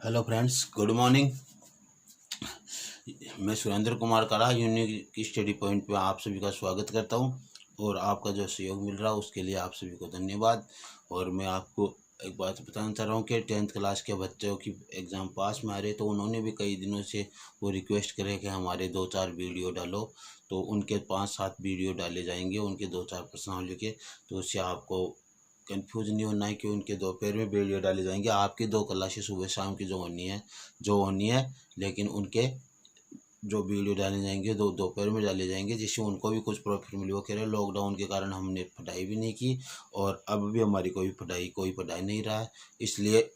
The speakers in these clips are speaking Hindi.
Hello friends, good morning. मैं सुरेंद्र कुमार करा यूनिक स्टडी पॉइंट पे आप सभी का स्वागत करता हूं और आपका जो सहयोग मिल रहा है उसके लिए आप सभी को धन्यवाद। और मैं आपको एक बात बताना चाह रहा हूं कि 10th क्लास के बच्चों की एग्ज़ाम पास में आ रहे, तो उन्होंने भी कई दिनों से वो रिक्वेस्ट करे कि हमारे 2-4 वीडियो डालो। तो उनके 5-7 वीडियो डाले जाएंगे, उनके 2-4 प्रश्नावली के। तो उससे आपको कंफ्यूज नहीं होना है कि उनके दोपहर में वीडियो डाले जाएंगे। आपकी 2 क्लासेस सुबह शाम की जो होनी है, लेकिन उनके जो वीडियो डाले जाएंगे दोपहर में डाले जाएंगे, जिससे उनको भी कुछ प्रॉफिट मिले। वो कह रहे लॉकडाउन के कारण हमने पढ़ाई भी नहीं की और अब भी हमारी कोई पढ़ाई नहीं रहा है, इसलिए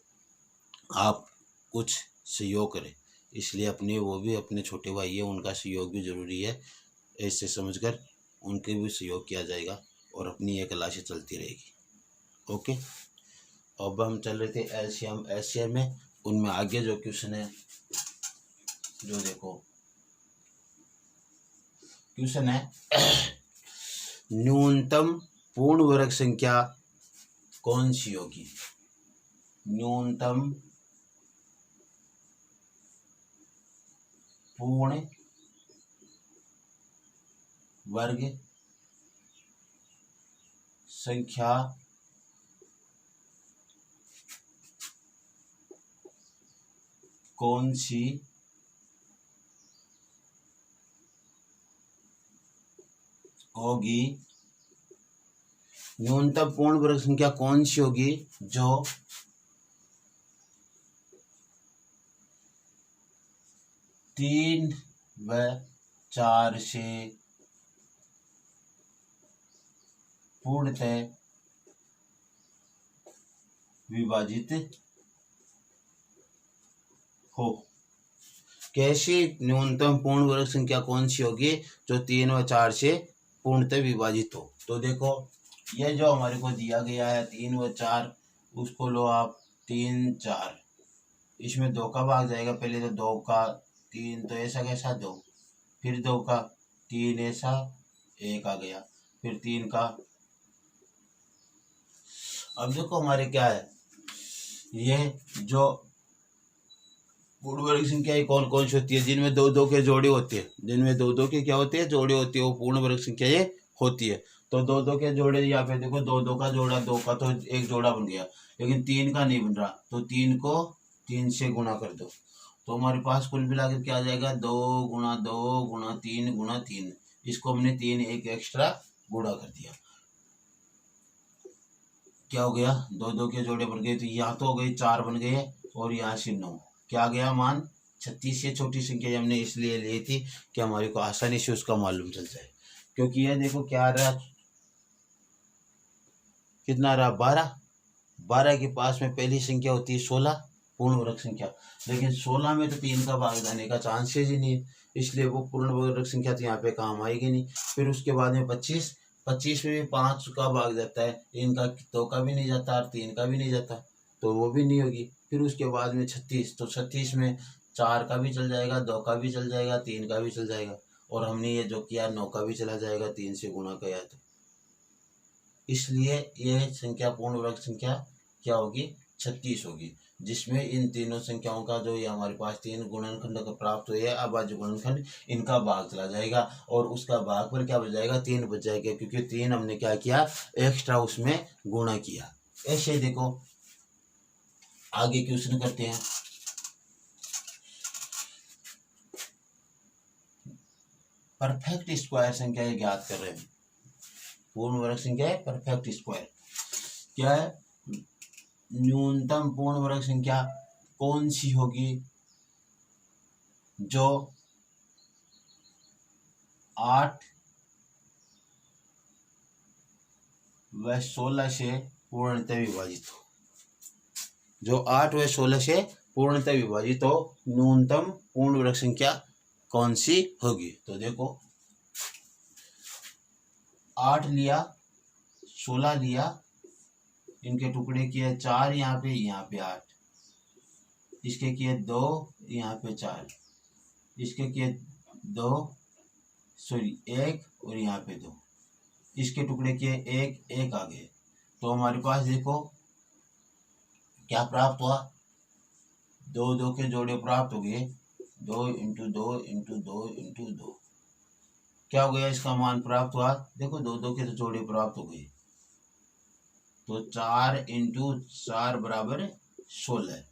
आप कुछ सहयोग करें। इसलिए वो भी अपने छोटे भाई है, उनका सहयोग भी ज़रूरी है। ऐसे समझकर उनके भी सहयोग किया जाएगा और अपनी ये क्लासें चलती रहेगी। ओके, अब हम चल रहे थे एलसीएम में। उनमें आगे जो क्वेश्चन है, जो देखो क्वेश्चन है न्यूनतम पूर्ण वर्ग संख्या कौन सी होगी? न्यूनतम पूर्ण वर्ग संख्या कौन सी होगी? न्यूनतम पूर्ण वर्ग संख्या कौन सी होगी जो 3 व 4 से पूर्णतः विभाजित हो। कैसी न्यूनतम पूर्ण वर्ग संख्या कौन सी होगी जो 3 व 4 से पूर्णतः विभाजित हो? तो देखो, ये जो हमारे को दिया गया है 3 व 4, उसको लो आप 3 4, इसमें 2 का भाग जाएगा। पहले तो 2 का 3, तो ऐसा कैसा 2, फिर 2 का 3 ऐसा 1 आ गया, फिर 3 का। अब देखो हमारे क्या है, ये जो पूर्ण वर्ग संख्याएं कौन कौन सी होती है? जिनमें 2-2 के जोड़े होते हैं, जिनमें 2-2 के क्या होते हैं, जोड़े होते हैं, वो पूर्ण वर्ग संख्याएं होती है। तो 2-2 के जोड़े यहाँ पे देखो, 2-2 का जोड़ा, 2 का तो एक जोड़ा बन गया, लेकिन 3 का नहीं बन रहा, तो 3 को 3 से गुणा कर दो। तो हमारे पास कुल मिलाकर क्या आ जाएगा? 2 गुणा 2 गुणा 3 गुणा 3। इसको हमने 3 एक एक्स्ट्रा गुणा कर दिया, क्या हो गया? 2-2 के जोड़े बन गए, तो यहाँ तो हो गए 4 बन गए और यहाँ से 9। क्या गया मान? 36 से छोटी संख्या हमने इसलिए ली थी कि हमारे को आसानी से उसका मालूम चल जाए। क्योंकि ये देखो क्या रहा, कितना रहा? 12। 12 के पास में पहली संख्या होती है 16, पूर्ण वर्ग संख्या। लेकिन 16 में तो 3 का भाग जाने का चांसेस ही नहीं है, इसलिए वो पूर्ण वर्ग संख्या तो यहाँ पे काम आएगी नहीं। फिर उसके बाद में 25, 25 में भी 5 का भाग जाता है, इनका 2 का भी नहीं जाता और 3 का भी नहीं जाता, तो वो भी नहीं होगी। फिर उसके बाद में 36, तो 36 में 4 का भी चल जाएगा, 2 का भी चल जाएगा, 3 का भी चल जाएगा, और हमने ये जो किया 9 का भी चला जाएगा, 3 से गुणा किया तो। इसलिए यह संख्या पूर्ण वर्ग संख्या क्या होगी? 36 होगी, जिसमें इन तीनों संख्याओं का जो ये हमारे पास 3 गुणनखंड का प्राप्त हुए हैं, अभाज्य गुणनखंड, इनका भाग चला जाएगा और उसका भाग पर क्या बच जाएगा? 3 बच जाएगा, क्योंकि 3 हमने क्या किया? एक्स्ट्रा उसमें गुणा किया। ऐसे देखो आगे क्वेश्चन करते हैं। परफेक्ट स्क्वायर संख्या ज्ञात कर रहे हैं। पूर्ण वर्ग संख्या है परफेक्ट स्क्वायर। क्या है? न्यूनतम पूर्ण वर्ग संख्या कौन सी होगी जो 8 व 16 से पूर्णतः विभाजित हो? जो 8 व 16 से पूर्णतः विभाजित हो, न्यूनतम पूर्ण वर्ग संख्या कौन सी होगी? तो देखो 8 लिया, 16 लिया, इनके टुकड़े किए 4, यहाँ पे 8, इसके किए 2, यहाँ पे 4, इसके किए 1 और यहाँ पे 2, इसके टुकड़े किए 1 आ गए। तो हमारे पास देखो क्या प्राप्त हुआ? दो दो के जोड़े प्राप्त हो गए, 2 इंटू 2 इंटू 2 इंटू 2, क्या हो गया इसका मान प्राप्त हुआ, देखो दो दो के तो जोड़े प्राप्त हो गए, तो 4 इंटू 4 बराबर 16।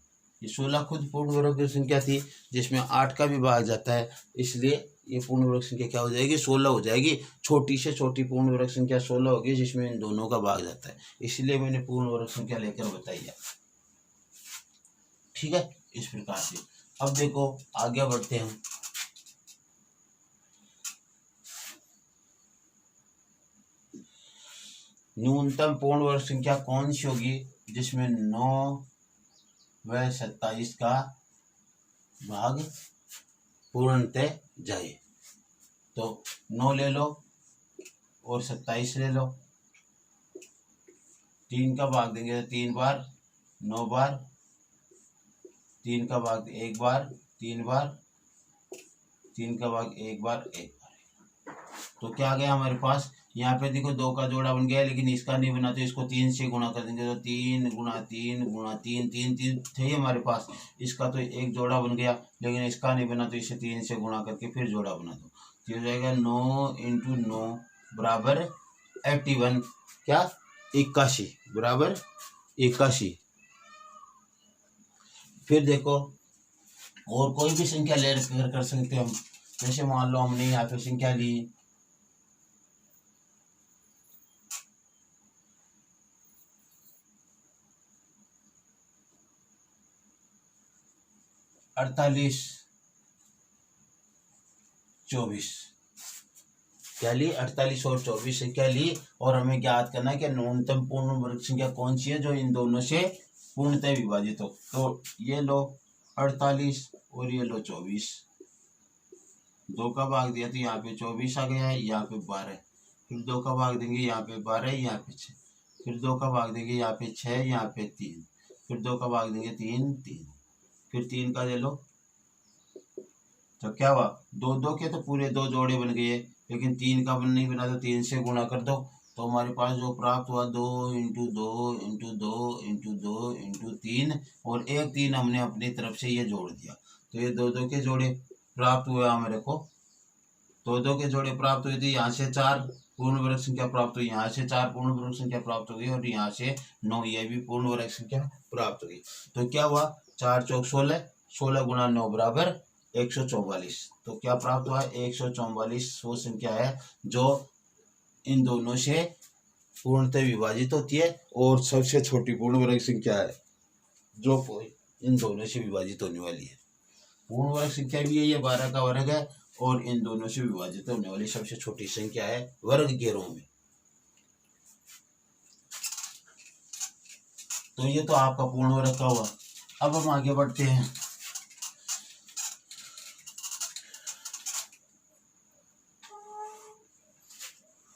ये 16 खुद पूर्ण वर्ग संख्या थी जिसमें 8 का भी भाग जाता है, इसलिए ये पूर्ण वर्ग संख्या क्या हो जाएगी, 16 हो जाएगी। छोटी से छोटी पूर्ण वर्ग संख्या 16 होगी जिसमें इन दोनों का भाग जाता है, इसलिए मैंने पूर्ण वर्ग संख्या लेकर बताई है। ठीक है, इस प्रकार से। अब देखो आगे बढ़ते हैं। न्यूनतम पूर्ण वर्ग संख्या कौन सी होगी जिसमें 9 व 27 का भाग पूर्णतः जाए, तो 9 ले लो और 27 ले लो, 3 का भाग देंगे तो 3 बार, 9 बार, 3 का भाग 1 बार, 3 बार, 3 का भाग 1 बार, 1 बार, तो क्या आ गया हमारे पास, यहाँ पे देखो 2 का जोड़ा बन गया, लेकिन इसका नहीं बना तो इसको 3 से गुणा कर देंगे, तो 3 गुणा 3 गुणा 3, 3 3 थे हमारे पास, इसका तो एक जोड़ा बन गया, लेकिन इसका नहीं बना तो इसे 3 से गुणा करके फिर जोड़ा बना दो, तो हो जाएगा 9 इंटू 9 बराबर 81, क्या 81 बराबर 81। फिर देखो और कोई भी संख्या ले कर सकते हम, जैसे मान लो हमने यहाँ पे संख्या ली 48 24, क्या ली 48 और 24 संख्या ली, और हमें ज्ञात करना है कि न्यूनतम पूर्ण वर्ग संख्या कौन सी है जो इन दोनों से पूर्णतः विभाजित हो, तो ये लो 48 और ये लो 24, 2 का भाग दिया तो यहाँ पे 24 आ गया है, यहाँ पे 12, फिर 2 का भाग देंगे यहाँ पे 12, यहाँ पे 6, फिर 2 का भाग देंगे यहाँ पे 6, यहाँ पे 3, फिर 2 का भाग देंगे 3 3, फिर 3 का ले लो, तो क्या हुआ 2 2 के तो पूरे 2 जोड़े बन गए, लेकिन 3 का नहीं बना तो 3 से गुणा कर दो, तो हमारे पास जो प्राप्त हुआ 2 इंटू 2 इंटू 2 इंटू 2 इंटू 3, और एक 3 हमने अपनी तरफ से ये जोड़ दिया, तो ये 2 2 के जोड़े प्राप्त हुए हमारे को, 2 2 के जोड़े प्राप्त हुए, तो यहाँ से 4 पूर्ण वर्ग संख्या प्राप्त हुई, यहाँ से 4 पूर्ण वर्ग संख्या प्राप्त हो गई, और यहाँ से 9 ये भी पूर्ण वर्ग संख्या प्राप्त हो गई, तो क्या हुआ 4 चौक 16, 16 गुणा 9 बराबर 144, तो क्या प्राप्त हुआ 144 वो संख्या है जो इन दोनों से पूर्णतः विभाजित होती है, और सबसे छोटी पूर्ण वर्ग संख्या है जो इन दोनों से विभाजित होने वाली है। पूर्ण वर्ग संख्या भी यही है, 12 का वर्ग है, और इन दोनों से विभाजित होने वाली सबसे छोटी संख्या है वर्ग के रूप में। तो ये तो आपका पूर्ण वर्ग का हुआ। अब हम आगे बढ़ते हैं।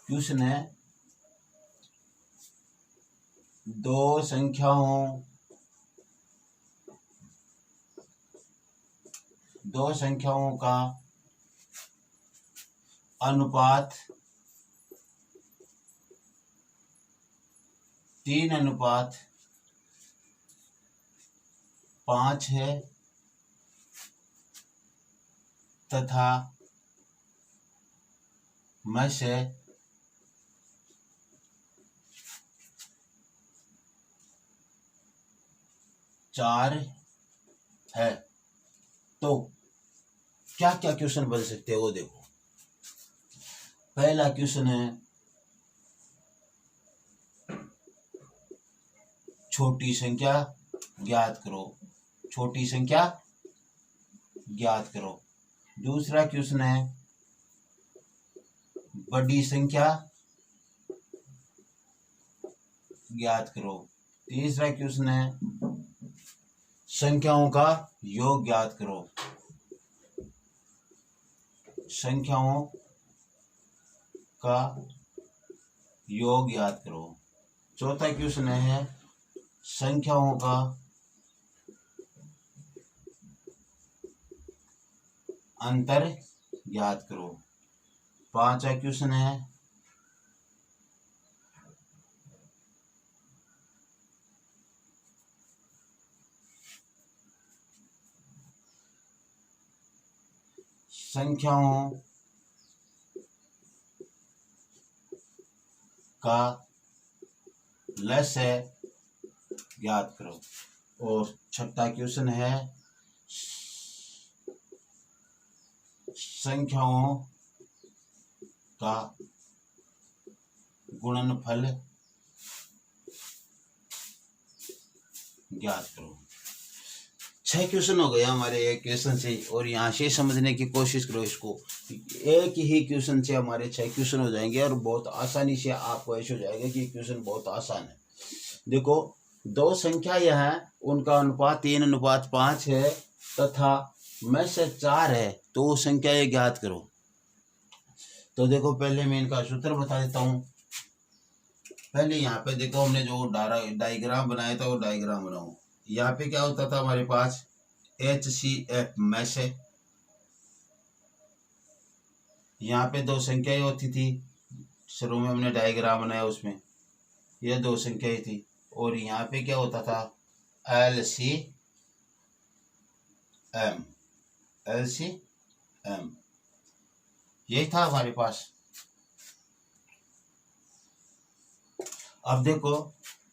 क्वेश्चन है दो संख्याओं का अनुपात 3:5 है तथा में से चार है, तो क्या क्या क्वेश्चन बन सकते हैं वो देखो। पहला क्वेश्चन है छोटी संख्या ज्ञात करो, छोटी संख्या ज्ञात करो। दूसरा क्वेश्चन है बड़ी संख्या ज्ञात करो। तीसरा क्वेश्चन है संख्याओं का योग ज्ञात करो, संख्याओं का योग ज्ञात करो। चौथा क्वेश्चन है संख्याओं का अंतर ज्ञात करो। पांचवा क्वेश्चन है संख्याओं का लस्य ज्ञात करो। और छठा क्वेश्चन है संख्याओं का गुणनफल ज्ञात करो। 6 क्वेश्चन हो गए हमारे एक क्वेश्चन से, और यहाँ से समझने की कोशिश करो इसको। एक ही क्वेश्चन से हमारे 6 क्वेश्चन हो जाएंगे और बहुत आसानी से आपको ऐसे हो जाएगा कि क्वेश्चन बहुत आसान है। देखो, दो संख्या यह है, उनका अनुपात 3:5 है तथा में से 4 है, तो वो संख्या ये ज्ञात करो। तो देखो, पहले मैं इनका सूत्र बता देता हूँ। पहले यहाँ पे देखो, हमने जो डायग्राम बनाया था वो डायग्राम बनाओ। यहाँ पे क्या होता था हमारे पास HCF में से, यहाँ पे दो संख्याएं होती थी, शुरू में हमने डायग्राम बनाया उसमें ये दो संख्याएं थी। और यहाँ पे क्या होता था LCM यही था हमारे पास। अब देखो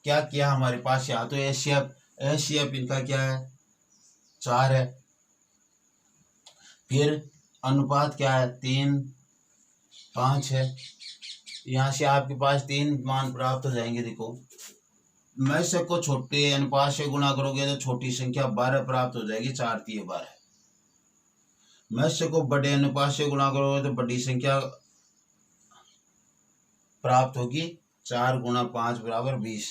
क्या किया हमारे पास, यहाँ तो HCF इनका क्या है 4 है, फिर अनुपात क्या है 3:5 है। यहाँ से आपके पास 3 मान प्राप्त हो जाएंगे। देखो, में से को छोटे अनुपात से गुणा करोगे तो छोटी संख्या 12 प्राप्त हो जाएगी, 4 3 12। में से को बड़े अनुपात से गुणा करोगे तो बड़ी संख्या प्राप्त होगी, 4 × 5 = 20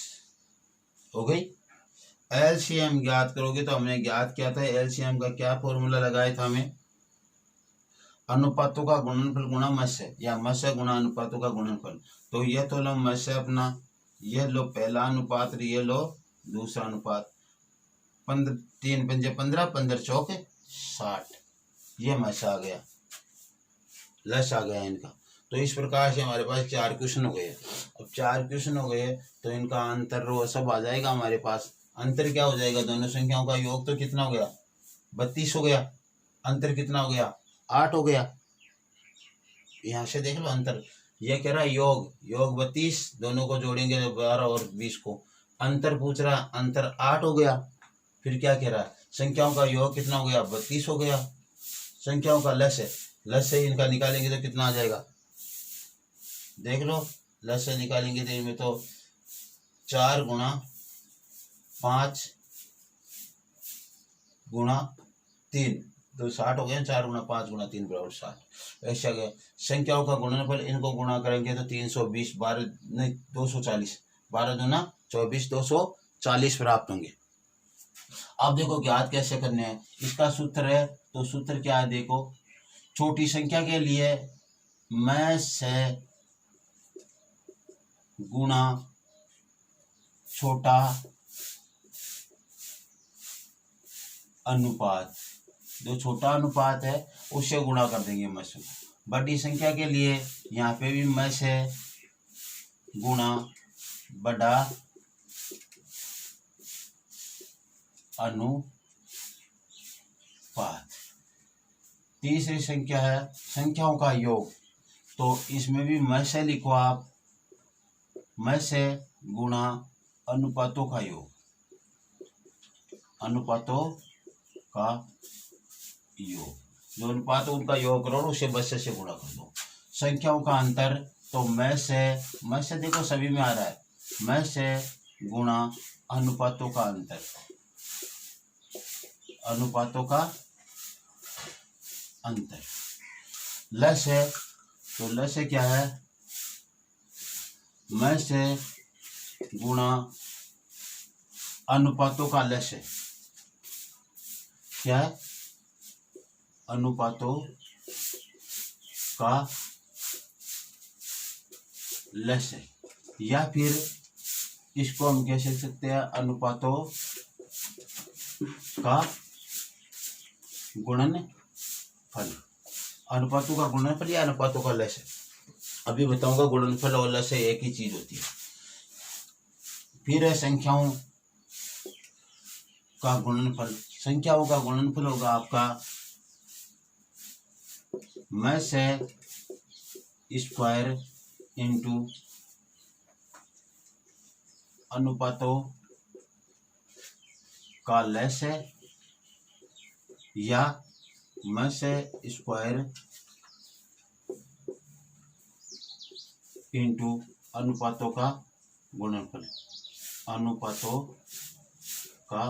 हो गई। LCM ज्ञात करोगे तो हमने ज्ञात किया था, LCM का क्या फॉर्मूला लगाया था हमें, अनुपातों का गुणनफल गुणा में से, या में से गुणा अनुपातों का गुणनफल। तो ये तो लो में से अपना, ये लो पहला अनुपात, ये लो दूसरा अनुपात। 3 × 5 = 15, 15 × 4 = 60, ये में से आ गया, लस आ गया इनका। तो इस प्रकार से हमारे पास 4 क्वेश्चन हो गए। अब 4 क्वेश्चन हो गए तो इनका अंतर रो सब आ जाएगा हमारे पास। अंतर क्या हो जाएगा, दोनों संख्याओं का योग तो कितना हो गया 32 हो गया, अंतर कितना हो गया 8 हो गया। यहाँ से देख लो अंतर, ये कह रहा है योग 32, दोनों को जोड़ेंगे 12 और 20 को, अंतर पूछ रहा, अंतर 8 हो गया। फिर क्या कह रहा है, संख्याओं का योग कितना हो गया 32 हो गया। संख्याओं का लस से इनका निकालेंगे तो कितना आ जाएगा, देख लो, लस से निकालेंगे तो इनमें तो 4 × 5 × 3 तो 60 हो गए। 4 × 5 × 3 = 60। ऐसा गया संख्याओं का गुणनफल, इनको गुणा करेंगे तो 320 12 नहीं 240, 12 दूना 24 240 प्राप्त होंगे। अब देखो ज्ञात कैसे करने हैं, इसका सूत्र है, तो सूत्र क्या है देखो, छोटी संख्या के लिए में से गुणा छोटा अनुपात, जो छोटा अनुपात है उससे गुणा कर देंगे में से। बड़ी संख्या के लिए यहाँ पे भी में से गुणा बड़ा अनुपात। तीसरी संख्या है संख्याओं का योग, तो इसमें भी में से लिखो आप, में से गुणा अनुपातों का योग, अनुपातों का योग, जो अनुपात उनका योग करो उसे बस से गुणा कर दो। संख्याओं का अंतर, तो में से देखो सभी में आ रहा है, में से गुणा अनुपातों का अंतर, अनुपातों का अंतर। लस है, तो लस है क्या है, में से गुणा अनुपातों का लस है, क्या है, अनुपातों का लस है। या फिर इसको हम कह सकते हैं अनुपातों का गुणनफल, अनुपातों का गुणनफल या अनुपातों का लस है। अभी बताऊंगा, गुणनफल और लस है एक ही चीज होती है। फिर है संख्याओं का गुणनफल, संख्याओं का गुणनफल होगा आपका में से स्क्वायर इंटू अनुपातों का लेस है या में से स्क्वायर इंटू अनुपातों का गुणनफल, अनुपातों का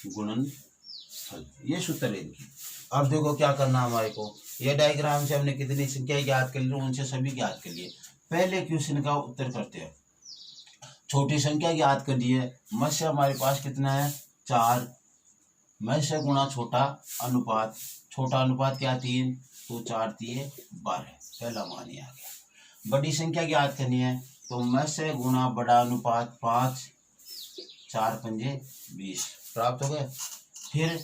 गुणनफल, ये सूत्र है इनकी। अब देखो क्या करना हमारे को, ये डायग्राम से हमने कितनी संख्या ज्ञात कर ली, उनसे सभी ज्ञात कर लिए। पहले क्वेश्चन का उत्तर करते हैं। छोटी संख्या ज्ञात कर दी है, में से हमारे पास कितना है 4, में से गुणा छोटा अनुपात, छोटा अनुपात क्या 3, तो 4 3 12, पहला मान ही आ गया। बड़ी संख्या ज्ञात करनी है तो में से गुणा बड़ा अनुपात 5, 4 5 20 प्राप्त हो गए। फिर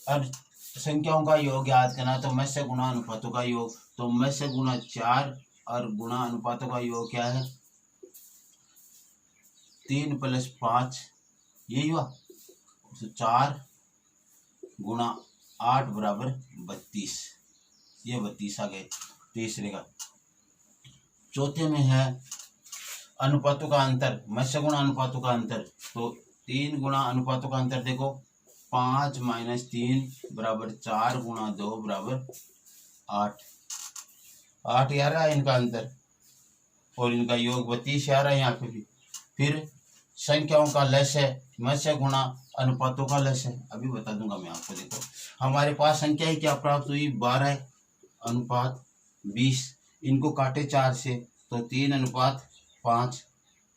अब संख्याओं का योग ज्ञात करना, तो में से गुणा अनुपातों का योग, तो में से गुणा 4 और गुणा अनुपातों का योग क्या है 3 + 5, यही हुआ। तो 4 गुणा 8 बराबर 32, ये 32 आ गए तीसरे का। चौथे में है अनुपातों का अंतर, में से गुणा अनुपातों का अंतर, तो 3 गुणा अनुपातों का अंतर देखो 5 - 3 बराबर 4 गुणा 2 बराबर 8, 8 आ रहा है इनका अंतर, और इनका योग 32 आ रहा है यहाँ पे भी। फिर संख्याओं का लस है, में से गुणा अनुपातों का लस है, अभी बता दूंगा मैं आपको। देखो हमारे पास संख्या ही क्या प्राप्त हुई 12 अनुपात 20, इनको काटे 4 से तो 3 अनुपात 5।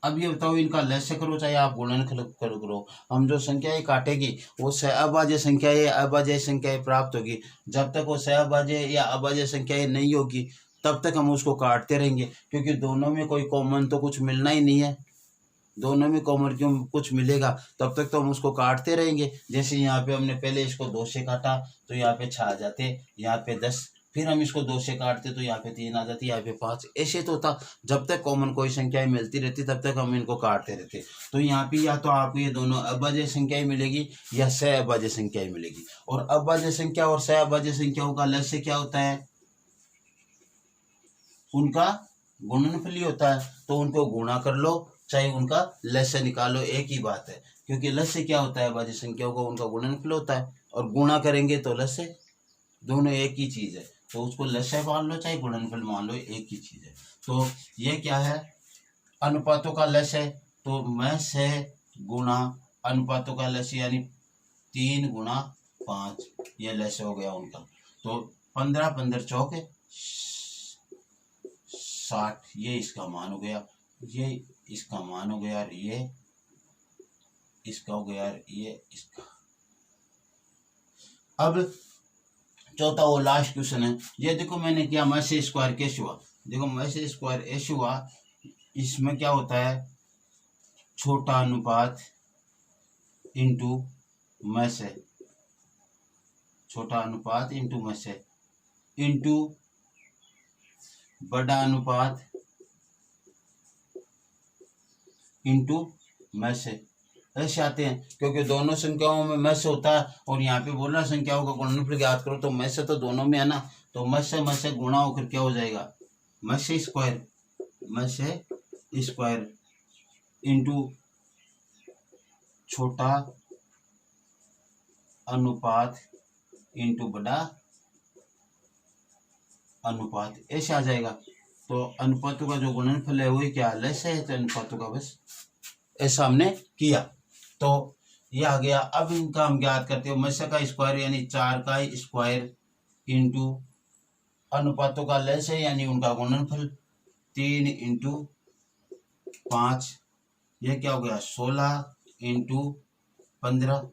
अब ये बताओ इनका लस्य करो चाहे आप गुणनफल करो, हम जो संख्याएं काटेगी वो सहअभाज्य संख्याएं अभाज्य संख्याएं प्राप्त होगी। जब तक वो सहअभाज्य या अभाज्य संख्याएं नहीं होगी तब तक हम उसको काटते रहेंगे, क्योंकि दोनों में कोई कॉमन तो कुछ मिलना ही नहीं है। दोनों में कॉमन क्यों कुछ मिलेगा तब तक तो हम उसको काटते रहेंगे। जैसे यहाँ पे हमने पहले इसको 2 से काटा तो यहाँ पे 6 आ जाते, यहाँ पे 10, फिर हम इसको 2 से काटते तो यहाँ पे 3 आ जाती, यहाँ पे 5, ऐसे तो था। जब तक कॉमन कोई संख्याएं मिलती रहती तब तक हम इनको काटते रहते। तो यहाँ पे या तो आपको ये दोनों अभाज्य संख्याएं मिलेगी या सहअभाज्य संख्याएं मिलेगी। और अभाज्य संख्या और सहअभाज्य संख्याओं का लक्ष्य क्या होता है, उनका गुणनफल ही होता है। तो उनको गुणा कर लो चाहे उनका लस्य निकालो, एक ही बात है। क्योंकि लस्य क्या होता है अभाज्य संख्याओं का, उनका गुणनफल होता है, और गुणा करेंगे तो लस्य, दोनों एक ही चीज है। तो उसको लस्य मान लो चाहे गुणनफल मान लो, एक ही चीज है। तो ये क्या है अनुपातों का लस्य, तो में से गुणा अनुपातों का लस्य यानी 3 गुणा 5, ये लस्य हो गया उनका। तो 15 15 चौके 60, ये इसका मान हो गया, ये इसका मान हो गया, ये इसका हो गया, ये इसका। अब चौथा और लास्ट क्वेश्चन है, ये देखो मैंने किया में से स्क्वायर कैसे हुआ। देखो में से स्क्वायर ऐसे हुआ, इसमें क्या होता है छोटा अनुपात इंटू में से, छोटा अनुपात इंटू में से इंटू बड़ा अनुपात इंटू में से, ऐसे आते हैं। क्योंकि दोनों संख्याओं में से होता है, और यहाँ पे बोल रहा है संख्याओं का गुणनफल ज्ञात करो, तो में से तो दोनों में है ना, तो में से गुणा होकर क्या हो जाएगा में से स्क्वायर इंटू छोटा अनुपात इंटू बड़ा अनुपात, ऐसे आ जाएगा। तो अनुपातों का जो गुणनफल है वही क्या लस्य है, तो अनुपातों का बस ऐसा हमने किया तो ये आ गया। अब इनका हम ज्ञात करते हैं में से का स्क्वायर यानी 4 का स्क्वायर इंटू अनुपातों का लस्य यानी उनका गुणनफल 3 इंटू 5, ये क्या हो गया 16 इंटू 15,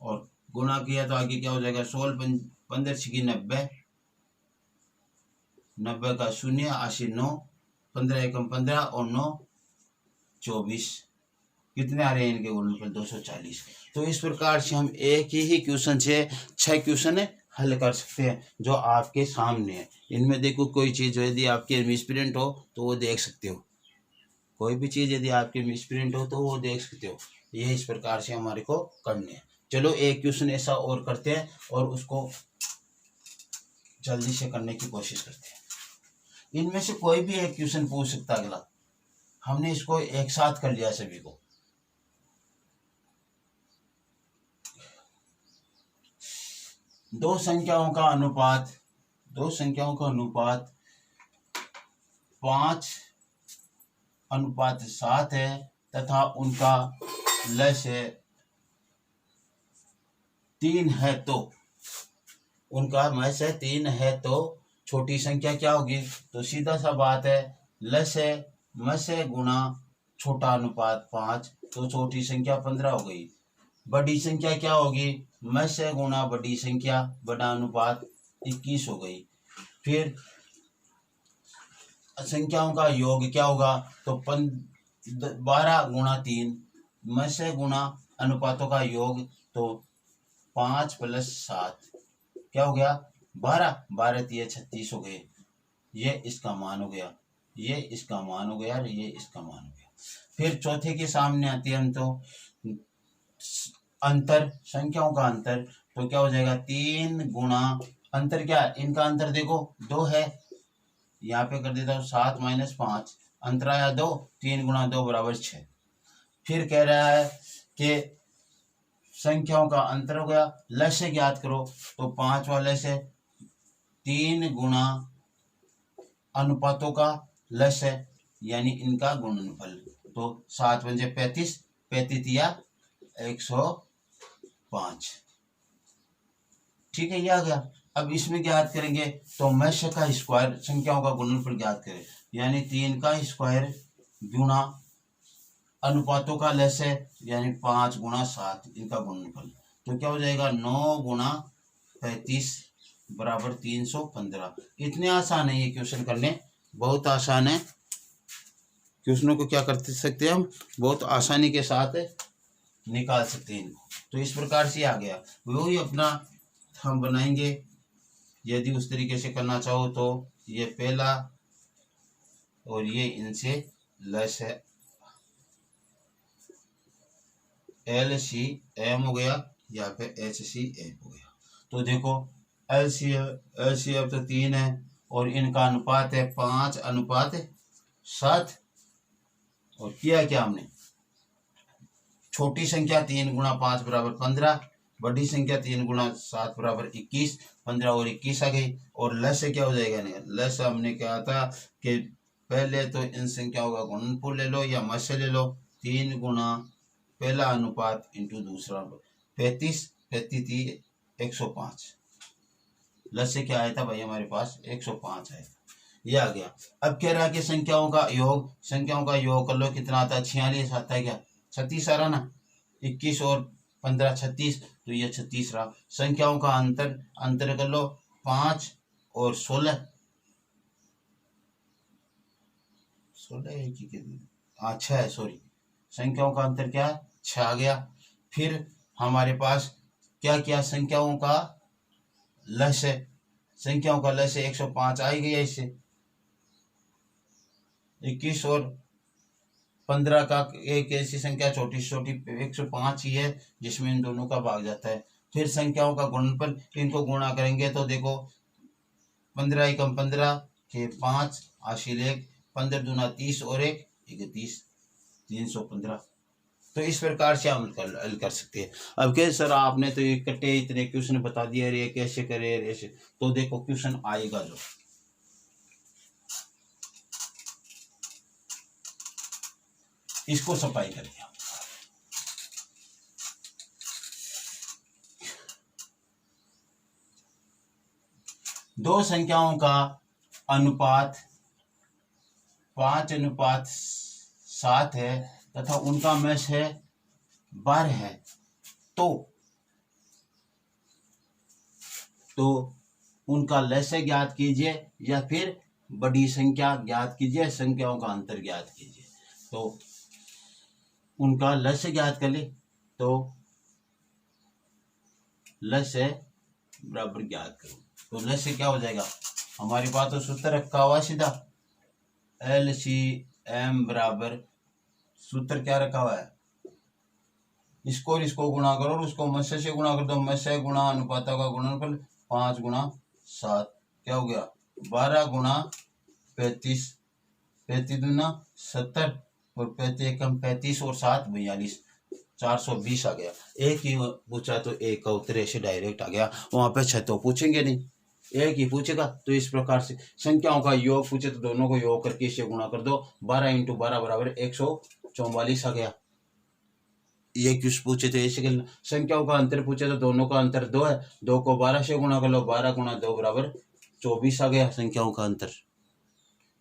और गुणा किया तो आगे क्या हो जाएगा 16 15 6 90, 90 का 0 80 9, 15 एकम 15 और 9 24, कितने आ रहे हैं इनके गुणनफल 240। तो इस प्रकार से हम एक ही क्वेश्चन से 6 क्वेश्चन हल कर सकते हैं जो आपके सामने है। इनमें देखो कोई चीज़ यदि आपके मिसप्रिंट हो तो वो देख सकते हो, कोई भी चीज़ यदि आपके मिसप्रिंट हो तो वो देख सकते हो। ये इस प्रकार से हमारे को करने हैं। चलो एक क्वेश्चन ऐसा और करते हैं और उसको जल्दी से करने की कोशिश करते हैं। इनमें से कोई भी एक क्वेश्चन पूछ सकता अगला, हमने इसको एक साथ कर लिया सभी को। दो संख्याओं का अनुपात 5:7 है तथा उनका लस्य 3 है, तो उनका लस्य 3 है तो छोटी संख्या क्या होगी? तो सीधा सा बात है, लस्य मस्य गुणा छोटा अनुपात 5, तो छोटी संख्या 15 हो गई। बड़ी संख्या क्या होगी? मस्य गुणा बड़ी संख्या बड़ा अनुपात 21 हो गई। फिर संख्याओं का योग क्या होगा? तो 12 गुणा 3, मस्य गुणा अनुपातों का योग, तो 5 + 7 क्या हो गया? 12, 12 × 36 हो गए। ये इसका मान हो गया, ये इसका मान हो गया और ये इसका मान हो गया। फिर चौथे के सामने आते हैं तो अंतर, संख्याओं का अंतर, तो क्या हो जाएगा? 3 गुणा अंतर, क्या इनका अंतर देखो 2 है, यहाँ पे कर देता हूँ 7 - 5, अंतर आया 2, 3 × 2 = 6। फिर कह रहा है कि संख्याओं का अंतर हो गया, लस्य ज्ञात करो, तो 5 वाले से 3 गुणा अनुपातों का लस्य यानी इनका गुणनफल, तो 7 × 5 = 35, 35 या 105। ठीक है, ये आ गया। अब इसमें ज्ञात करेंगे तो मस्य का स्क्वायर, संख्याओं का गुणनफल ज्ञात करें, यानी 3 का स्क्वायर गुणा अनुपातों का लस्य यानी 5 × 7 इनका गुणनफल, तो क्या हो जाएगा? 9 × 35 = 315। इतने आसान है ये क्वेश्चन करने, बहुत आसान है। क्वेश्चनों को क्या कर सकते हैं हम, बहुत आसानी के साथ निकाल सकते हैं इनको। तो इस प्रकार से आ गया, वही अपना हम बनाएंगे। यदि उस तरीके से करना चाहो तो ये पहला और ये इनसे लस्य LCM हो गया या फिर HCF हो गया। तो देखो LCM तो 3 है और इनका अनुपात है 5:7। और किया क्या हमने? छोटी संख्या 3 × 5 = 15, बड़ी संख्या 3 × 7 = 21, 15 और 21 आ गई। और लस्य क्या हो जाएगा? लस्य हमने कहा था कि पहले तो इन संख्याओं का गुणनफल ले लो या मस्य ले लो, 3 गुणा पहला अनुपात इंटू दूसरा, 35, 35 × 105। लस्य क्या आया था भाई हमारे पास? 105 है, ये आ गया। अब कह रहा है कि संख्याओं का योग कर लो, कितना आता है? 46 आता है, क्या 36 आ रहा ना? 21 और 15 36, तो ये 36 रहा। संख्याओं का अंतर कर लो, 5 और 16 6 है, सॉरी, संख्याओं का अंतर क्या है? 6 आ गया। फिर हमारे पास क्या किया? संख्याओं का लस्य 105 आ ही गया। इससे 21 और 15 का एक ऐसी संख्या छोटी 105 ही है जिसमें इन दोनों का भाग जाता है। फिर संख्याओं का गुणनफल, इनको गुणा करेंगे तो देखो 15 × 15 के 5 हासिल 1, 15 दूना 30 और 1 31, 315। तो इस प्रकार से हम हल कर सकते हैं। अब क्या सर आपने तो इकट्ठे इतने क्वेश्चन बता दिए, अरे कैसे करे ऐसे, तो देखो क्वेश्चन आएगा जो इसको सफाई कर दिया। दो संख्याओं का अनुपात 5:7 है तथा उनका मस्य है 12 है, तो उनका लस्य ज्ञात कीजिए या फिर बड़ी संख्या ज्ञात कीजिए, संख्याओं का अंतर ज्ञात कीजिए। तो उनका लस्य ज्ञात कर ले, तो लस्य बराबर ज्ञात करो, तो लस्य क्या हो जाएगा? हमारे पास तो सूत्र रखा हुआ सीधा, LCM बराबर सूत्र क्या रखा हुआ है? इसको गुणा करो और उसको मस्य से गुणा कर दो, मस्य गुणा अनुपातों का गुणनफल 5 × 7, क्या हो गया 12 गुणा 35, 35 दूना 70 और 35 एकम 35 और 7 42, 420 आ गया। एक ही पूछा तो एक का उत्तर ऐसे डायरेक्ट आ गया, वहां पे 6 तो पूछेंगे नहीं, एक ही पूछेगा। तो इस प्रकार से संख्याओं का योग पूछे तो दोनों को योग करके इसे गुणा कर दो, 12 × 12 बराबर 144 आ गया। ये क्यों पूछे तो ऐसे करना। संख्याओं का अंतर पूछे तो दोनों का अंतर 2 है, 2 को 12 से गुणा कर लो, 12 × 2 बराबर 24 आ गया संख्याओं का अंतर।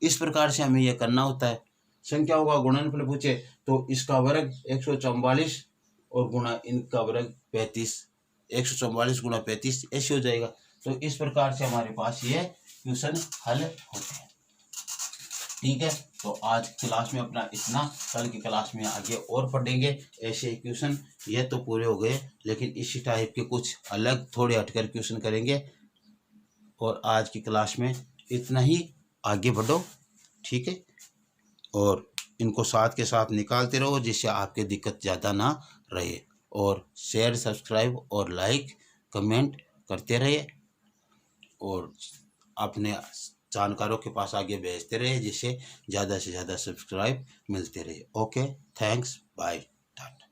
इस प्रकार से हमें यह करना होता है। संख्याओं का गुणनफल पूछे तो इसका वर्ग 144 और गुणा इनका वर्ग 35, 144 गुणा 35 ऐसे हो जाएगा। तो इस प्रकार से हमारे पास ये क्वेश्चन हल होते हैं। ठीक है, तो आज क्लास में अपना इतना, कल की क्लास में आगे और पढ़ेंगे ऐसे क्वेश्चन। ये तो पूरे हो गए, लेकिन इसी टाइप के कुछ अलग थोड़े हटकर क्वेश्चन करेंगे। और आज की क्लास में इतना ही, आगे बढ़ो। ठीक है, और इनको साथ के साथ निकालते रहो जिससे आपके दिक्कत ज़्यादा ना रहे। और शेयर, सब्सक्राइब और लाइक कमेंट करते रहिए और अपने जानकारों के पास आगे भेजते रहे जिससे ज़्यादा से ज़्यादा सब्सक्राइब मिलते रहे। Okay, thanks, bye, Tata.